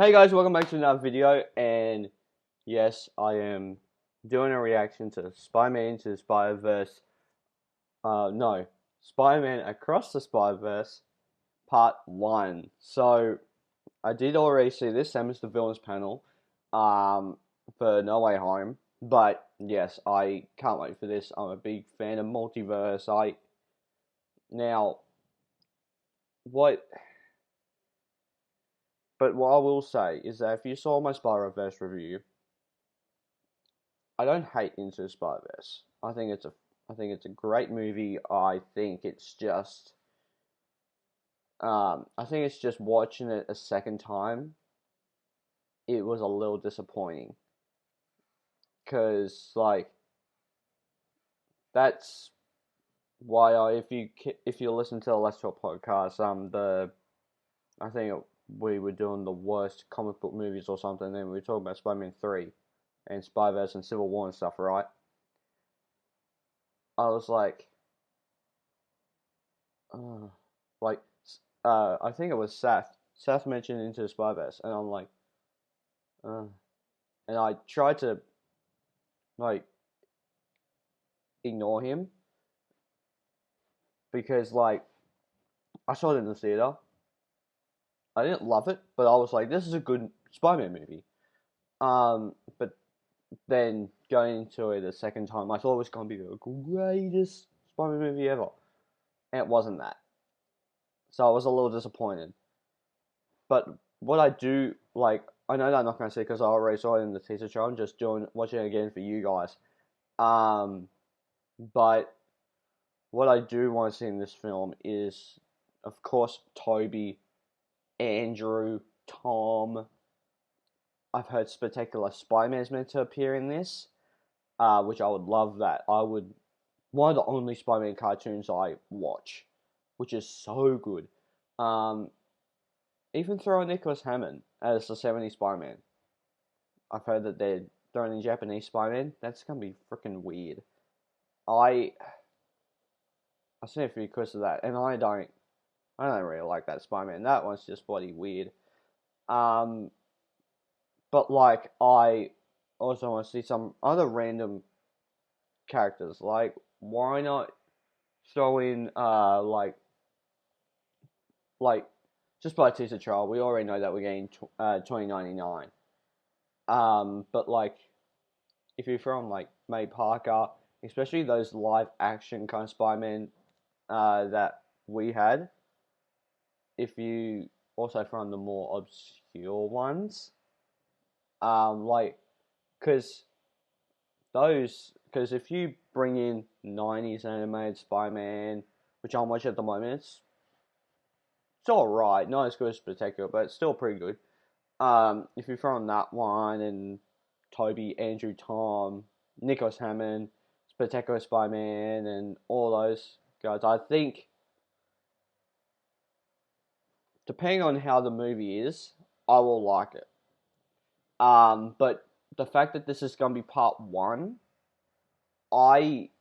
Hey guys, welcome back to another video, and yes, I am doing a reaction to Spider-Man Into the Spider-Verse, no, Spider-Man Across the Spider-Verse, Part 1. So, I did already see this, same as the Villains panel, for No Way Home, but yes, I can't wait for this. I'm a big fan of multiverse. Now, what... But what I will say is that if you saw my Spider-Verse review, I don't hate Into the Spider-Verse. I think it's a great movie. I think it's just watching it a second time, it was a little disappointing. Cause like that's why if you listen to the Let's Talk podcast, I think we were doing the worst comic book movies or something. Then we were talking about Spider-Man 3 and Spider-Verse and Civil War and stuff, right? I was like, like, I think it was Seth. Seth mentioned Into the Spider-Verse, and I'm like, and I tried to, like, ignore him, because, like, I saw it in the theater. I didn't love it, but I was like, this is a good Spider-Man movie. But then going into it a second time, I thought it was going to be the greatest Spider-Man movie ever. And it wasn't that. So I was a little disappointed. But what I do, like, I know that I'm not going to say because I already saw it in the teaser trailer. I'm just watching it again for you guys. But what I do want to see in this film is, of course, Tobey, Andrew, Tom. I've heard Spectacular Spider-Man is meant to appear in this, which I would love that. One of the only Spider-Man cartoons I watch, which is so good. Even throw Nicholas Hammond as the 70s Spider-Man. I've heard that they're throwing in Japanese Spider-Man. That's gonna be freaking weird. I've seen a few clips of that, and I don't really like that Spider-Man. That one's just bloody weird. But like, I also want to see some other random characters. Like, why not throw in like just by teaser trial? We already know that we're getting 2099. But like, if you throw in like May Parker, especially those live action kind of Spider-Man that we had. If you also throw in the more obscure ones, because if you bring in 90s animated Spider-Man, which I'm watching at the moment, it's alright, not as good as Spectacular, but it's still pretty good. If you throw in that one, and Tobey, Andrew, Tom, Nicholas Hammond, Spectacular Spider-Man, and all those guys, I think, depending on how the movie is, I will like it. But the fact that this is going to be part 1, I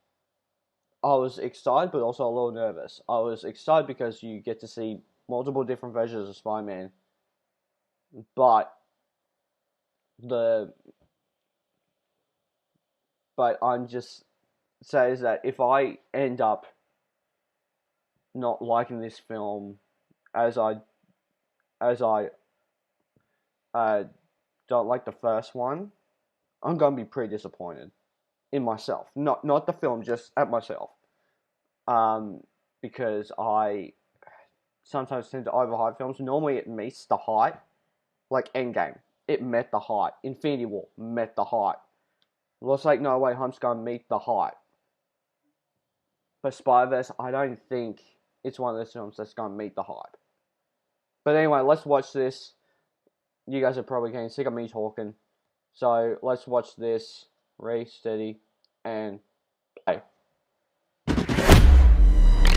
was excited, but also a little nervous. I was excited because you get to see multiple different versions of Spider-Man, but I'm just says that if I end up not liking this film as I don't like the first one, I'm gonna be pretty disappointed in myself. Not the film, just at myself. Because I sometimes tend to overhype films. Normally it meets the hype. Like Endgame, it met the hype. Infinity War met the hype. Looks like No Way Home's gonna meet the hype. But Spider-Verse, I don't think it's one of those films that's gonna meet the hype. But anyway, let's watch this. You guys are probably getting sick of me talking. So, let's watch this. Ready, steady, and play.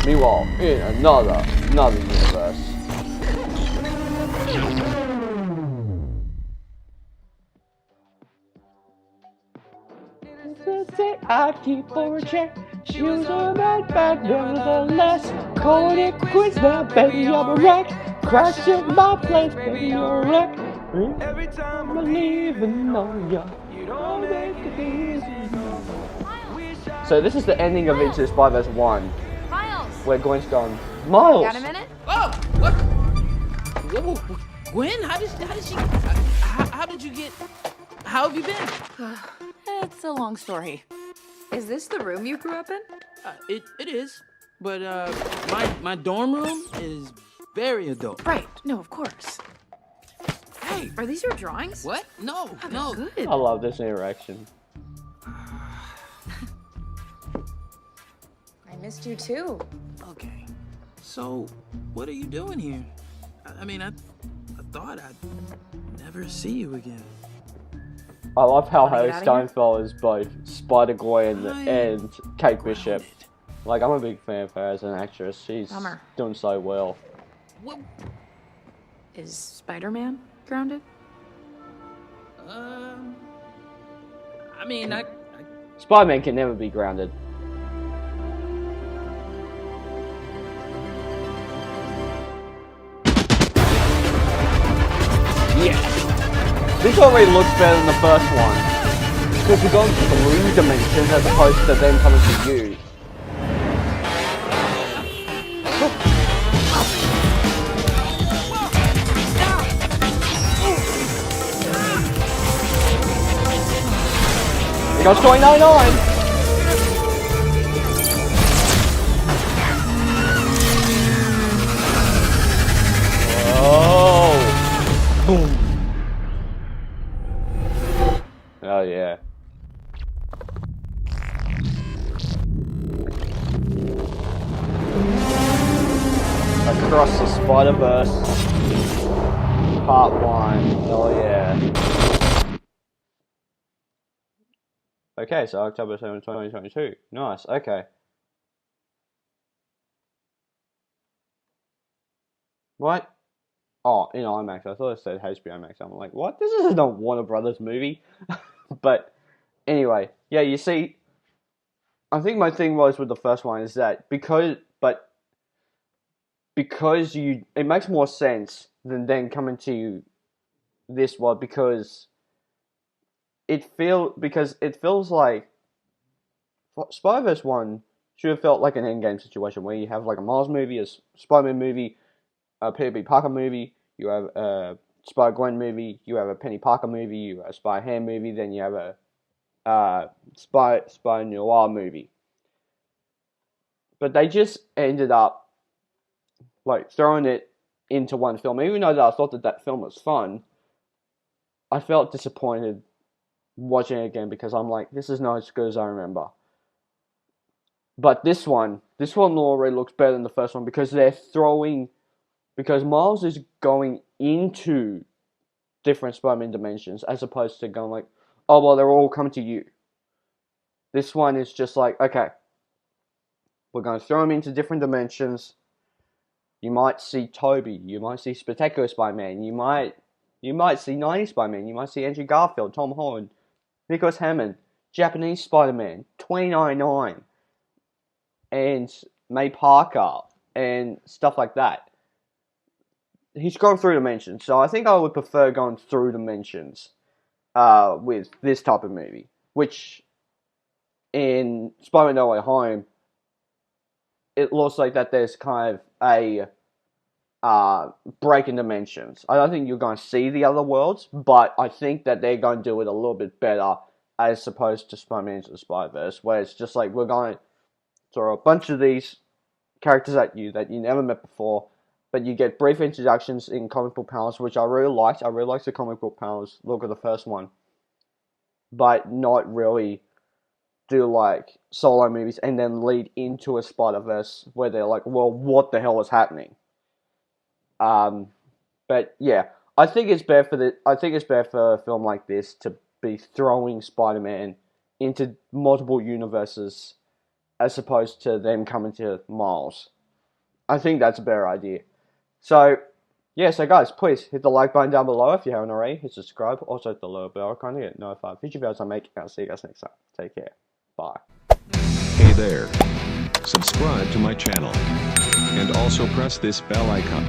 Meanwhile, in another universe. I keep over check. She was a bad, nevertheless. Calling it quits now, baby, I'm a wreck. Crashed in my place, baby, you're a wreck. Every time I'm leaving on ya. you don't make it easy. So this is the ending of Into the Spider-Verse 1, Miles, where Gwen's gone, Miles! got a minute? Oh, what? Whoa, Gwen, how did she? How did you get? How have you been? It's a long story. Is this the room you grew up in? It is, but my dorm room is very adult. Right. No, of course. Hey, are these your drawings? What? No, Oh, no. they're good. I love this interaction. I missed you too. Okay, so what are you doing here? I mean, I thought I'd never see you again. I love how Wanna Harry get outta Steinfeld is both Spider-Gwen I and Kate Bishop. Grounded. Like, I'm a big fan of her as an actress. She's Bummer. doing so well. What? Is Spider-Man grounded? I mean, I Spider-Man can never be grounded. Yes! This already looks better than the first one. Because we're going through dimensions as opposed to them coming to you. Here goes Toy 99! Oh! Boom! Oh yeah. Across the Spider-Verse. Part 1. Oh yeah. Okay, so October 7, 2022. Nice, okay. What? Oh, in IMAX. I thought it said HBO Max. I'm like, what? This is not Warner Brothers movie. But anyway, yeah, you see, I think my thing was with the first one is that because it makes more sense than then coming to this one because it feels like Spider-Verse 1 should have felt like an Endgame situation where you have like a Miles movie, a Spider-Man movie, a Peter B. Parker movie, you have a Spider-Gwen movie, you have a Penny Parker movie, you have a Spider-Ham movie, then you have a Spider-Noir movie. But they just ended up like throwing it into one film. Even though I thought that film was fun, I felt disappointed watching it again because I'm like, this is not as good as I remember. But this one already looks better than the first one because because Miles is going into different Spider-Man dimensions as opposed to going like, oh well, they're all coming to you. This one is just like, okay, we're going to throw them into different dimensions. You might see Toby, you might see Spectacular Spider-Man, you might see 90s Spider-Man, you might see Andrew Garfield, Tom Holland, Nicholas Hammond, Japanese Spider-Man, 2099, and May Parker, and stuff like that. He's gone through dimensions, so I think I would prefer going through dimensions with this type of movie, which in Spider-Man No Way Home, it looks like that there's kind of a break in dimensions. I don't think you're going to see the other worlds, but I think that they're going to do it a little bit better as opposed to Spider-Man Into the Spider-Verse, where it's just like, we're going to throw a bunch of these characters at you that you never met before, but you get brief introductions in comic book panels, which I really liked. I really liked the comic book panels, look at the first one, but not really do like solo movies and then lead into a Spider-Verse where they're like, well, what the hell is happening? But yeah, I think it's better for a film like this to be throwing Spider-Man into multiple universes as opposed to them coming to Miles. I think that's a better idea. So, yeah, so guys, please hit the like button down below if you haven't already. Hit subscribe. Also hit the little bell icon to get notified future videos I make. And I'll see you guys next time. Take care. Bye. Hey there. Subscribe to my channel. And also press this bell icon.